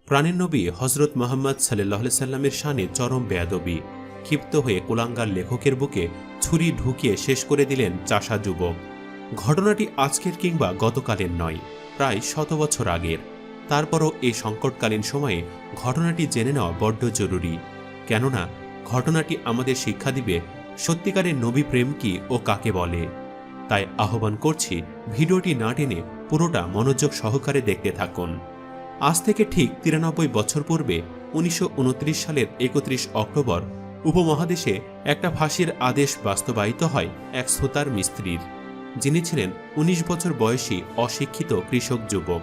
প্রাণের নবী হজরত মোহাম্মদ সাল্লাল্লাহু আলাইহি সাল্লামের শানে চরম বেয়াদবি। ক্ষিপ্ত হয়ে কুলাঙ্গার লেখকের বুকে ছুরি ঢুকিয়ে শেষ করে দিলেন চাষা যুবক। ঘটনাটি আজকের কিংবা গতকালের নয়, প্রায় 100 বছর আগের। তারপরও এই সংকটকালীন সময়ে ঘটনাটি জেনে নেওয়া বড্ড জরুরি, কেননা ঘটনাটি আমাদের শিক্ষা দিবে সত্যিকারের নবী প্রেম কি ও কাকে বলে। তাই আহ্বান করছি, ভিডিওটি না টেনে পুরোটা মনোযোগ সহকারে দেখতে থাকুন। আজ থেকে ঠিক 93 বছর পূর্বে 1929 সালের 31 অক্টোবর উপমহাদেশে একটা ফাঁসির আদেশ বাস্তবায়িত হয় এক সুতার মিস্ত্রির, যিনি ছিলেন 19 বছর বয়সী অশিক্ষিত কৃষক যুবক।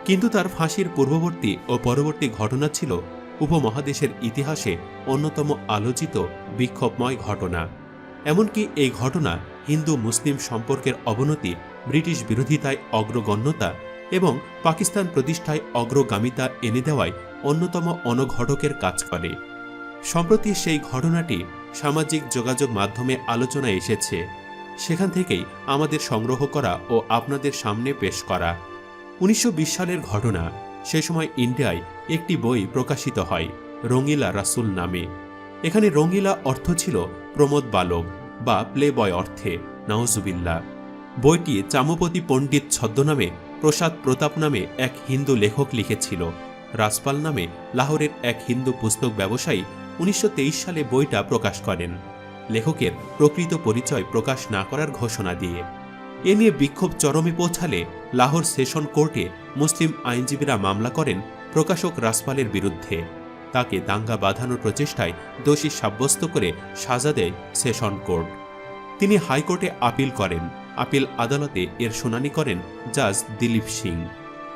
কিন্তু তার ফাঁসির পূর্ববর্তী ও পরবর্তী ঘটনা ছিল উপমহাদেশের ইতিহাসে অন্যতম আলোচিত বিক্ষোভময় ঘটনা। এমনকি এই ঘটনা হিন্দু মুসলিম সম্পর্কের অবনতি, ব্রিটিশ বিরোধিতায় অগ্রগণ্যতা এবং পাকিস্তান প্রতিষ্ঠায় অগ্রগামিতা এনে দেওয়ায় অন্যতম অনঘটকের কাজ করে। সম্প্রতি সেই ঘটনাটি সামাজিক যোগাযোগ মাধ্যমে আলোচনায় এসেছে, সেখান থেকেই আমাদের সংগ্রহ করা ও আপনাদের সামনে পেশ করা। 1920 সালের ঘটনা। সে সময় ইন্ডিয়ায় একটি বই প্রকাশিত হয় রঙিলা রাসুল নামে। এখানে রঙিলা অর্থ ছিল প্রমোদ বালক বা প্লে বয় অর্থে, নাউজুবিল্লাহ। বইটি চামপতি পণ্ডিত ছদ্মনামে প্রসাদ প্রতাপ নামে এক হিন্দু লেখক লিখেছিল। রাজপাল নামে লাহোরের এক হিন্দু পুস্তক ব্যবসায়ী 1923 সালে বইটা প্রকাশ করেন, লেখকের প্রকৃত পরিচয় প্রকাশ না করার ঘোষণা দিয়ে। এ নিয়ে বিক্ষোভ চরমে পৌঁছালে লাহোর সেশন কোর্টে মুসলিম আইনজীবীরা মামলা করেন প্রকাশক রাজপালের বিরুদ্ধে। তাকে দাঙ্গা বাঁধানোর প্রচেষ্টায় দোষী সাব্যস্ত করে সাজা দেয় সেশন কোর্ট। তিনি হাইকোর্টে আপিল করেন। আপিল আদালতে এর শুনানি করেন জাজ দিলীপ সিং।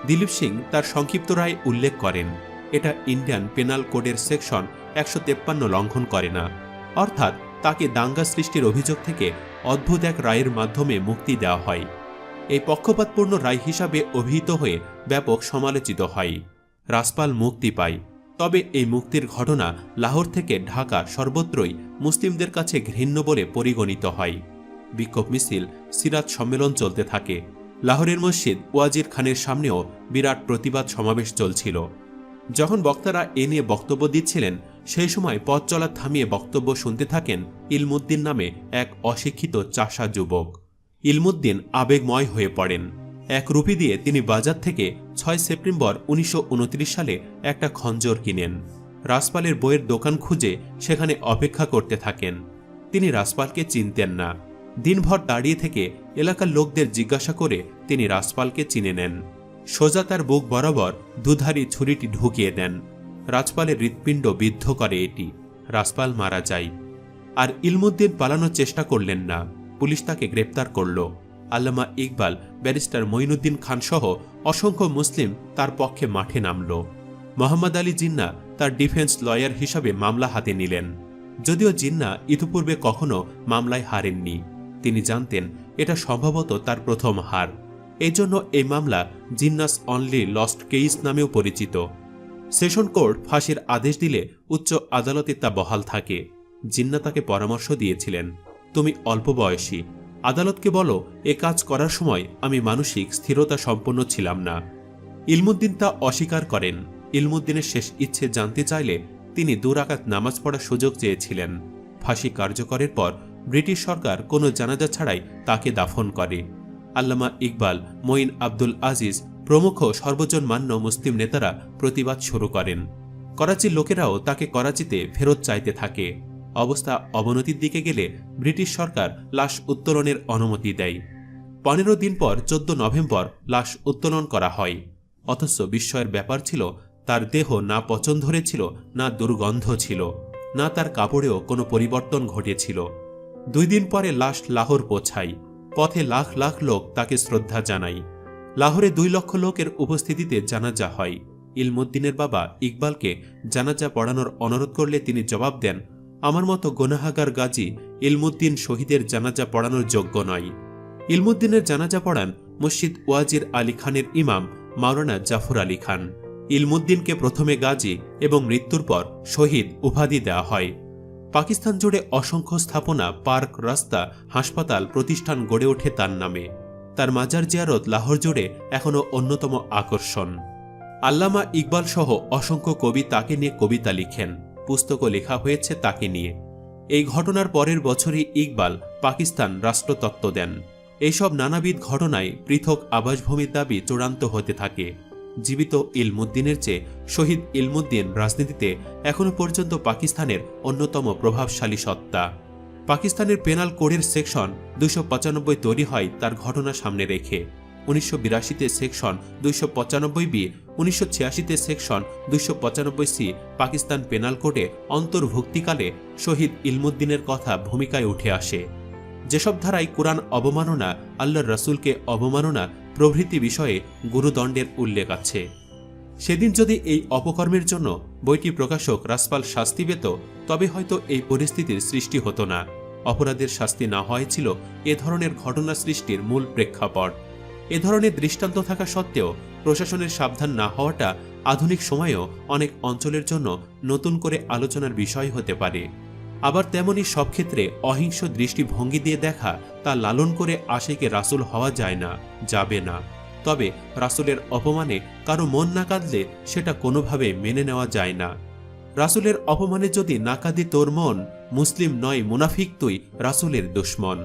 দিলীপ সিং তার সংক্ষিপ্ত রায় উল্লেখ করেন, এটা ইন্ডিয়ান পেনাল কোডের সেকশন 153 লঙ্ঘন করে না, অর্থাৎ তাকে দাঙ্গা সৃষ্টির অভিযোগ থেকে অদ্ভুত এক রায়ের মাধ্যমে মুক্তি দেওয়া হয়। এই পক্ষপাতপূর্ণ রায় হিসাবে অভিহিত হয়ে ব্যাপক সমালোচিত হয়। রাজপাল মুক্তি পায়, তবে এই মুক্তির ঘটনা লাহোর থেকে ঢাকা সর্বত্রই মুসলিমদের কাছে ঘৃণ্য বলে পরিগণিত হয়। বিক্ষোভ মিছিল, সিরাত সম্মেলন চলতে থাকে। লাহোরের মসজিদ ওয়াজির খানের সামনেও বিরাট প্রতিবাদ সমাবেশ চলছিল। যখন বক্তারা এ নিয়ে বক্তব্য দিচ্ছিলেন, সেই সময় পথ চলা থামিয়ে বক্তব্য শুনতে থাকেন ইলমুদ্দিন নামে এক অশিক্ষিত চাষা যুবক। ইলমুদ্দিন আবেগময় হয়ে পড়েন। 1 রুপি দিয়ে তিনি বাজার থেকে 6 সেপ্টেম্বর 1929 সালে একটা খঞ্জর কিনেন। রাজপালের বইয়ের দোকান খুঁজে সেখানে অপেক্ষা করতে থাকেন। তিনি রাজপালকে চিনতেন না। দিনভর দাঁড়িয়ে থেকে এলাকার লোকদের জিজ্ঞাসা করে তিনি রাজপালকে চিনে নেন। সোজা তার বুক বরাবর দুধারী ছুরিটি ঢুকিয়ে দেন। রাজপালের হৃৎপিণ্ড বিদ্ধ করে এটি। রাজপাল মারা যায়। আর ইলমুদ্দিন পালানোর চেষ্টা করলেন না, পুলিশ তাকে গ্রেপ্তার করল। আল্লামা ইকবাল, ব্যারিস্টার মঈনুদ্দিন খান সহ অসংখ্য মুসলিম তার পক্ষে মাঠে নামল। মোহাম্মদ আলী জিন্না তার ডিফেন্স লয়ার হিসাবে মামলা হাতে নিলেন। যদিও জিন্না ইতিপূর্বে কখনো মামলায় হারেননি, তিনি জানতেন এটা সম্ভবত তার প্রথম হার। এজন্য এই মামলা জিন্নাস অনলি লস্ট কেস নামেও পরিচিত। সেশন কোর্ট ফাঁসির আদেশ দিলে উচ্চ আদালতে তা বহাল থাকে। জিন্না তাকে পরামর্শ দিয়েছিলেন, তুমি অল্প বয়সী, আদালতকে বলো এ কাজ করার সময় আমি মানসিক স্থিরতা সম্পন্ন ছিলাম না। ইলমুদ্দিন তা অস্বীকার করেন। ইলমুদ্দিনের শেষ ইচ্ছে জানতে চাইলে তিনি 2 রাকাত নামাজ পড়ার সুযোগ চেয়েছিলেন। ফাঁসি কার্যকরের পর ব্রিটিশ সরকার কোনো জানাজা ছাড়াই তাকে দাফন করে। আল্লামা ইকবাল, মঈন আব্দুল আজিজ প্রমুখ সর্বজনমান্য মুসলিম নেতারা প্রতিবাদ শুরু করেন। করাচির লোকেরাও তাকে করাচিতে ফেরত চাইতে থাকে। অবস্থা অবনতির দিকে গেলে ব্রিটিশ সরকার লাশ উত্তোলনের অনুমতি দেয়। 15 দিন পর 14 নভেম্বর লাশ উত্তোলন করা হয়। অথচ বিস্ময়ের ব্যাপার ছিল, তার দেহ না পচন ধরেছিল, না দুর্গন্ধ ছিল, না তার কাপড়েও কোনো পরিবর্তন ঘটেছিল। 2 দিন পরে লাশ লাহোর পৌঁছায়। পথে লাখ লাখ লোক তাকে শ্রদ্ধা জানায়। লাহোরে 2 লক্ষ লোকের উপস্থিতিতে জানাজা হয়। ইলমুদ্দিনের বাবা ইকবালকে জানাজা পড়ানোর অনুরোধ করলে তিনি জবাব দেন, আমার মতো গুনাহাগার গাজী ইলমুদ্দিন শহীদের জানাজা পড়ানোর যোগ্য নয়। ইলমুদ্দিনের জানাজা পড়ান মসজিদ ওয়াজির আলী খানের ইমাম মাওলানা জাফর আলী খান। ইলমুদ্দিনকে প্রথমে গাজী এবং মৃত্যুর পর শহীদ উপাধি দেওয়া হয়। পাকিস্তান জুড়ে অসংখ্য স্থাপনা, পার্ক, রাস্তা, হাসপাতাল, প্রতিষ্ঠান গড়ে ওঠে তার নামে। তার মাজার জিয়ারত লাহোর জুড়ে এখনও অন্যতম আকর্ষণ। আল্লামা ইকবাল সহ অসংখ্য কবি তাকে নিয়ে কবিতা লিখেন, পুস্তকও লেখা হয়েছে তাকে নিয়ে। এই ঘটনার পরের বছরই ইকবাল পাকিস্তান রাষ্ট্রতত্ত্ব দেন। এইসব নানাবিধ ঘটনায় পৃথক আবাসভূমির দাবি চূড়ান্ত হতে থাকে। জীবিত ইলমুদ্দিনের চেয়ে শহীদ ইলমুদ্দিন রাজনীতিতে এখনও পর্যন্ত পাকিস্তানের অন্যতম প্রভাবশালী সত্তা। পাকিস্তানের পেনাল কোডের সেকশন 295 তৈরি হয় তার ঘটনা সামনে রেখে। 1982-তে সেকশন 295B, 1986-তে সেকশন 295C পাকিস্তান পেনাল কোডে অন্তর্ভুক্তিকালে শহীদ ইলমুদ্দিনের কথা ভূমিকায় উঠে আসে। যেসব ধারায় কোরআন অবমাননা, আল্লাহর রাসূলকে অবমাননা প্রভৃতি বিষয়ে গুরুদণ্ডের উল্লেখ আছে। সেদিন যদি এই অপকর্মের জন্য বইটি প্রকাশক রাসপাল শাস্তি পেত, তবে হয়তো এই পরিস্থিতির সৃষ্টি হতো না। অপরাধের শাস্তি না হয়েছিল এ ধরনের ঘটনা সৃষ্টির মূল প্রেক্ষাপট। এ ধরনের দৃষ্টান্ত থাকা সত্ত্বেও প্রশাসনের সাবধান না হওয়াটা আধুনিক সময়েও অনেক অঞ্চলের জন্য নতুন করে আলোচনার বিষয় হতে পারে। আবার তেমনি সব ক্ষেত্রে অহিংস দৃষ্টিভঙ্গি দিয়ে দেখা তা লালন করে আশিকে রাসূল হওয়া যায় না, যাবে না। তবে রাসূলের অপমানে কারো মন না কাঁদলে সেটা কোনোভাবে মেনে নেওয়া যায় না। রাসূলের অপমানে যদি না কাঁদে তোর মন, মুসলিম নয় মুনাফিক তুই, রাসূলের দুশমন।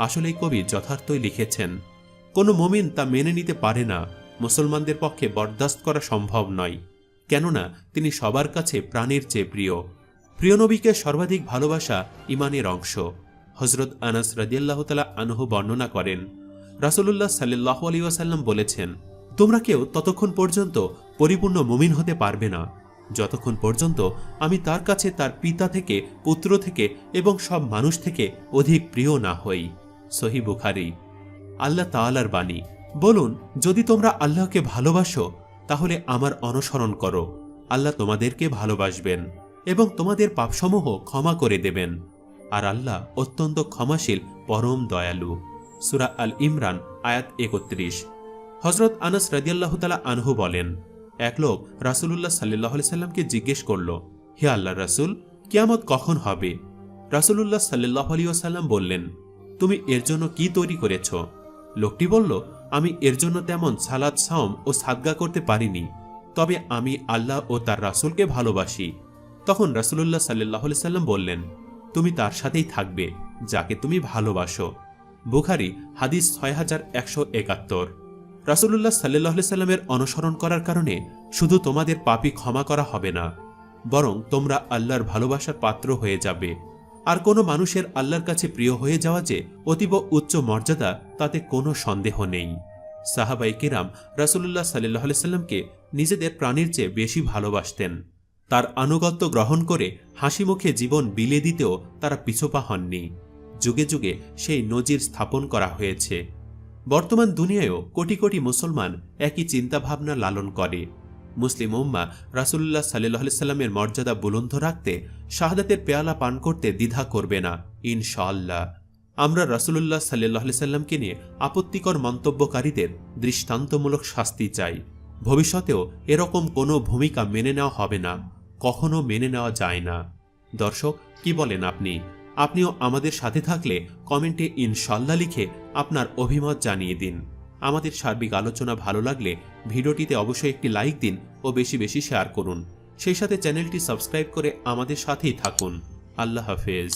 আসলেই কবি যথার্থই লিখেছেন। কোনো মুমিন তা মেনে নিতে পারে না, মুসলমানদের পক্ষে বরদাস্ত করা সম্ভব নয়। কেননা তিনি সবার কাছে প্রাণের চেয়ে প্রিয়। প্রিয় নবীকে সর্বাধিক ভালোবাসা ঈমানের অংশ। হযরত আনাস রাদিয়াল্লাহু তাআলা আনহু বর্ণনা করেন, রাসূলুল্লাহ সাল্লাল্লাহু আলাইহি ওয়াসাল্লাম বলেছেন, তোমরা কেউ ততক্ষণ পর্যন্ত পরিপূর্ণ মুমিন হতে পারবে না যতক্ষণ পর্যন্ত আমি তার কাছে তার পিতা থেকে, পুত্র থেকে এবং সব মানুষ থেকে অধিক প্রিয় না হই। সহিহ বুখারী। আল্লাহ তাআলার বাণী, বলুন, যদি তোমরা আল্লাহকে ভালোবাসো তাহলে আমার অনুসরণ করো। আল্লাহ তোমাদেরকে ভালোবাসবেন এবং তোমাদের পাপসমূহ ক্ষমা করে দেবেন। আর আল্লাহ অত্যন্ত ক্ষমাশীল, পরম দয়ালু। সূরা আল ইমরান আয়াত 31। হযরত আনাস রাদিয়াল্লাহু তাআলা আনহু বলেন, এক লোক রাসূলুল্লাহ সাল্লাল্লাহু আলাইহি সাল্লামকে জিজ্ঞেস করল, হে আল্লাহর রাসূল, কিয়ামত কখন হবে? রাসূলুল্লাহ সাল্লাল্লাহু আলাইহি ওয়াসাল্লাম বললেন, তুমি এর জন্য কি তৈরি করেছ? লোকটি বলল, আমি এর জন্য তেমন সালাত, সাওম ও সাদকা করতে পারিনি, তবে আমি আল্লাহ ও তার রাসূলকে ভালোবাসি। তখন রাসূলুল্লাহ সাল্লাল্লাহু আলাইহি সাল্লাম বললেন, তুমি তার সাথেই থাকবে যাকে তুমি ভালোবাসো। বুখারী হাদিস 6171। রাসূলুল্লাহ সাল্লাল্লাহু আলাইহি সাল্লামের অনুসরণ করার কারণে শুধু তোমাদের পাপই ক্ষমা করা হবে না, বরং তোমরা আল্লাহর ভালোবাসার পাত্র হয়ে যাবে। আর কোনো মানুষের আল্লাহর কাছে প্রিয় হয়ে যাওয়া যে অতীব উচ্চ মর্যাদা, তাতে কোনো সন্দেহ নেই। সাহাবায়ে কিরাম রাসূলুল্লাহ সাল্লাল্লাহু আলাইহি সাল্লামকে নিজেদের প্রাণের চেয়ে বেশি ভালোবাসতেন। তার আনুগত্য গ্রহণ করে হাসি মুখে জীবন বিলিয়ে দিতেও তারা পিছপা হননি। যুগে যুগে সেই নজির স্থাপন করা হয়েছে। বর্তমান দুনিয়ায়ও কোটি কোটি মুসলমান একই চিন্তাভাবনা লালন করে। মুসলিম উম্মাহ রাসূলুল্লাহ সাল্লাল্লাহু আলাইহি সাল্লামের মর্যাদা বুলন্দ রাখতে শাহাদাতের পেয়ালা পান করতে দ্বিধা করবে না, ইনশাআল্লাহ। আমরা রাসূলুল্লাহ সাল্লাল্লাহু আলাইহি সাল্লামকে নিয়ে আপত্তিকর মন্তব্যকারীদের দৃষ্টান্তমূলক শাস্তি চাই। ভবিষ্যতেও এরকম কোনো ভূমিকা মেনে নেওয়া হবে না, কখনো মেনে নেওয়া যায় না। দর্শক, কি বলেন আপনি? আপনিও আমাদের সাথে থাকলে কমেন্টে ইনশাআল্লাহ লিখে আপনার অভিমত জানিয়ে দিন। আমাদের সার্বিক আলোচনা ভালো লাগলে ভিডিওটিতে অবশ্যই একটি লাইক দিন ও বেশি বেশি শেয়ার করুন। সেই সাথে চ্যানেলটি সাবস্ক্রাইব করে আমাদের সাথেই থাকুন। আল্লাহ হাফেজ।